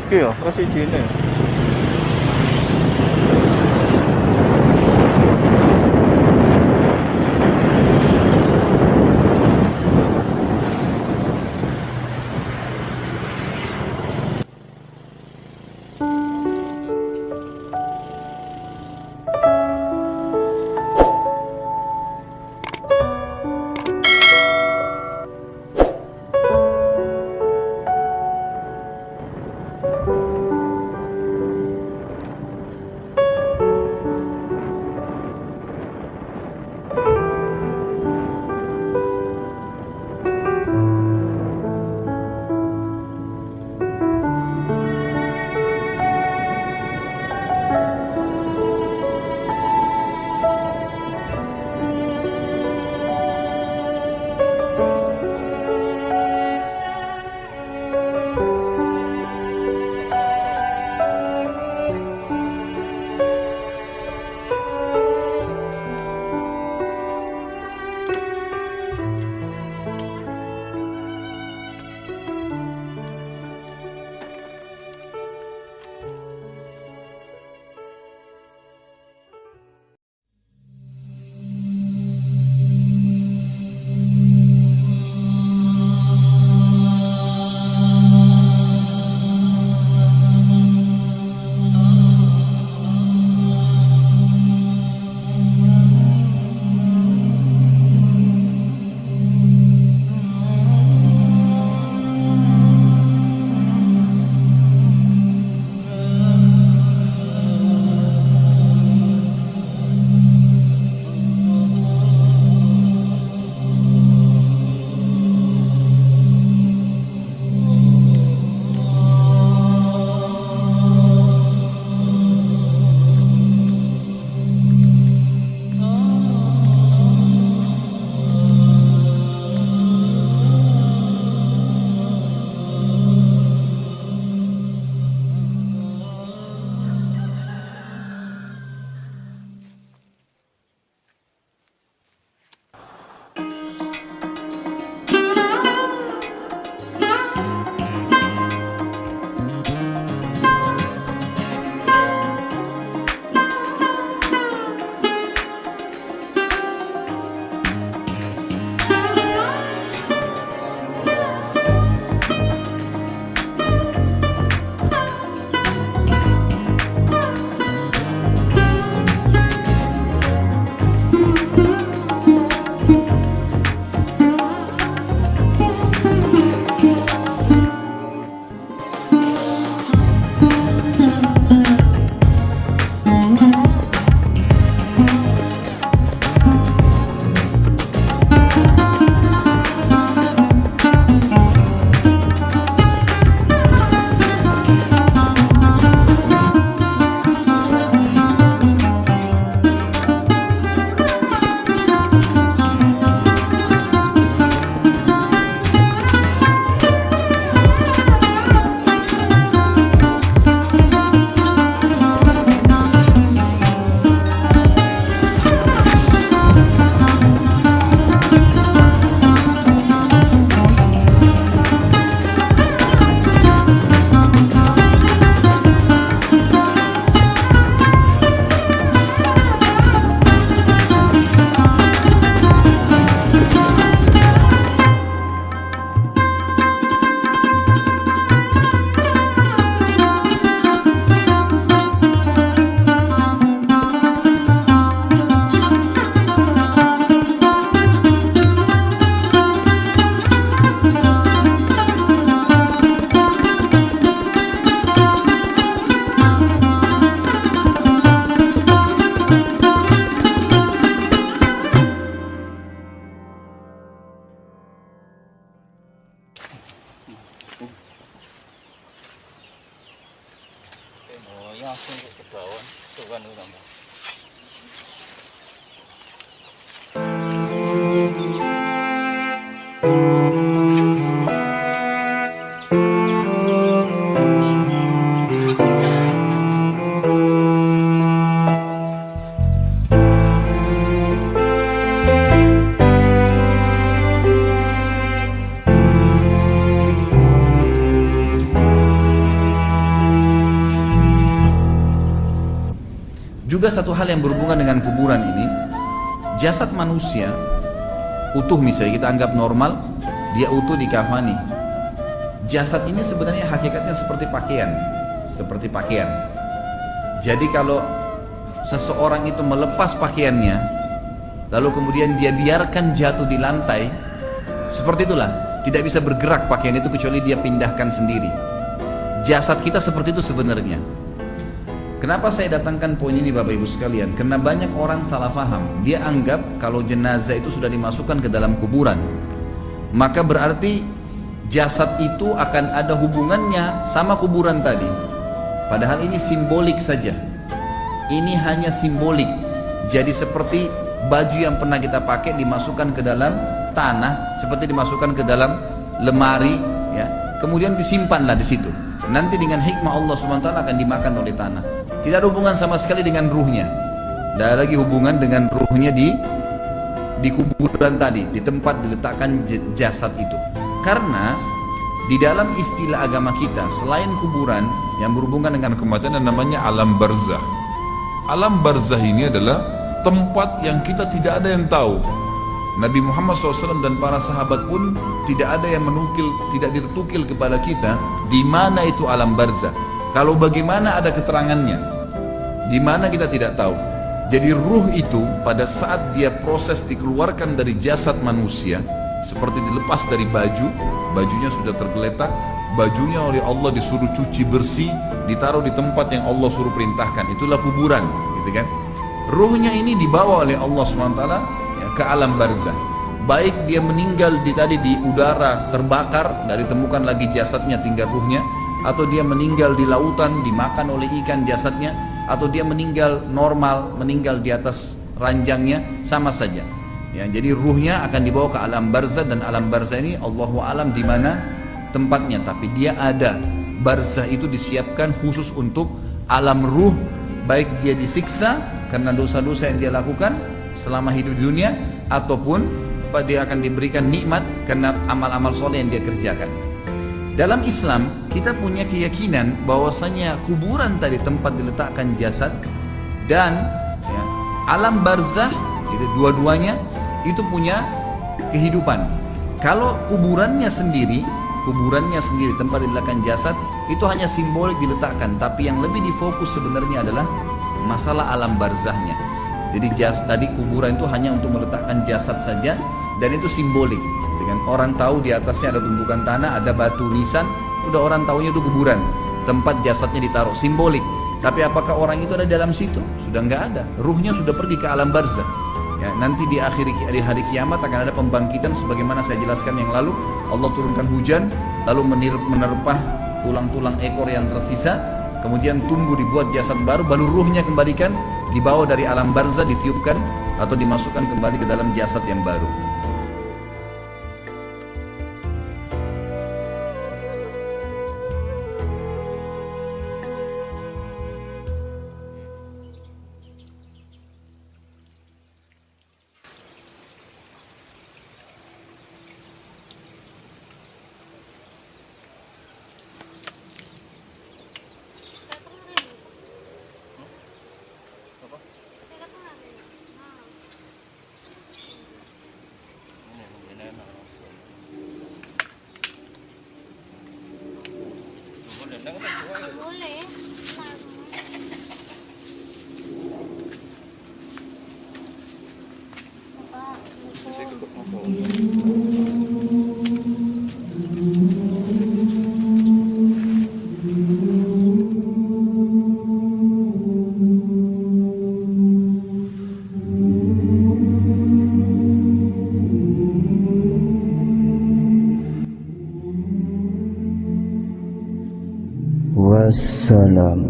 Kìa, có C9 này. Juga satu hal yang berhubungan dengan kuburan ini, jasad manusia utuh misalnya kita anggap normal, dia utuh dikafani. Jasad ini sebenarnya hakikatnya seperti pakaian, seperti pakaian. Jadi kalau seseorang itu melepas pakaiannya, lalu kemudian dia biarkan jatuh di lantai, seperti itulah, tidak bisa bergerak pakaian itu kecuali dia pindahkan sendiri. Jasad kita seperti itu sebenarnya. Kenapa saya datangkan poin ini Bapak Ibu sekalian? Karena banyak orang salah faham. Dia anggap kalau jenazah itu sudah dimasukkan ke dalam kuburan, maka berarti jasad itu akan ada hubungannya sama kuburan tadi. Padahal ini simbolik saja. Ini hanya simbolik. Jadi seperti baju yang pernah kita pakai dimasukkan ke dalam tanah, seperti dimasukkan ke dalam lemari, ya. Kemudian disimpanlah di situ. Nanti dengan hikmah Allah SWT akan dimakan oleh tanah. Tidak ada hubungan sama sekali dengan ruhnya. Tidak ada lagi hubungan dengan ruhnya di kuburan tadi, di tempat diletakkan jasad itu. Karena di dalam istilah agama kita, selain kuburan yang berhubungan dengan kematian, yang namanya alam barzah. Alam barzah ini adalah tempat yang kita tidak ada yang tahu. Nabi Muhammad SAW dan para sahabat pun tidak ada yang menukil, tidak ditukil kepada kita di mana itu alam barzah. Kalau bagaimana ada keterangannya, di mana kita tidak tahu. Jadi ruh itu pada saat dia proses dikeluarkan dari jasad manusia, seperti dilepas dari baju, bajunya sudah tergeletak, bajunya oleh Allah disuruh cuci bersih, ditaruh di tempat yang Allah suruh perintahkan, itulah kuburan, gitu kan. Ruhnya ini dibawa oleh Allah SWT ya, ke alam barzah. Baik dia meninggal di udara terbakar, nggak ditemukan lagi jasadnya, tinggal ruhnya, atau dia meninggal di lautan dimakan oleh ikan jasadnya, atau dia meninggal normal, meninggal di atas ranjangnya, sama saja. Ya, jadi ruhnya akan dibawa ke alam barzah, dan alam barzah ini Allahu alam di mana tempatnya, tapi dia ada. Barzah itu disiapkan khusus untuk alam ruh, baik dia disiksa karena dosa-dosa yang dia lakukan selama hidup di dunia, ataupun dia akan diberikan nikmat karena amal-amal soleh yang dia kerjakan. Dalam Islam kita punya keyakinan bahwasanya kuburan tadi tempat diletakkan jasad, dan ya, alam barzah, jadi dua-duanya itu punya kehidupan. Kalau kuburannya sendiri tempat diletakkan jasad itu hanya simbolik diletakkan, tapi yang lebih difokus sebenarnya adalah masalah alam barzahnya. Jadi tadi kuburan itu hanya untuk meletakkan jasad saja, dan itu simbolik. Dengan orang tahu di atasnya ada tumpukan tanah, ada batu nisan, udah orang tahunya itu kuburan, tempat jasadnya ditaruh, simbolik. Tapi apakah orang itu ada dalam situ? Sudah nggak ada. Ruhnya sudah pergi ke alam barzah. Ya, nanti di hari kiamat akan ada pembangkitan sebagaimana saya jelaskan yang lalu. Allah turunkan hujan, lalu menerpah tulang-tulang ekor yang tersisa, kemudian tumbuh dibuat jasad baru, baru ruhnya kembalikan, dibawa dari alam barzah, ditiupkan atau dimasukkan kembali ke dalam jasad yang baru. Boleh. Wassalam.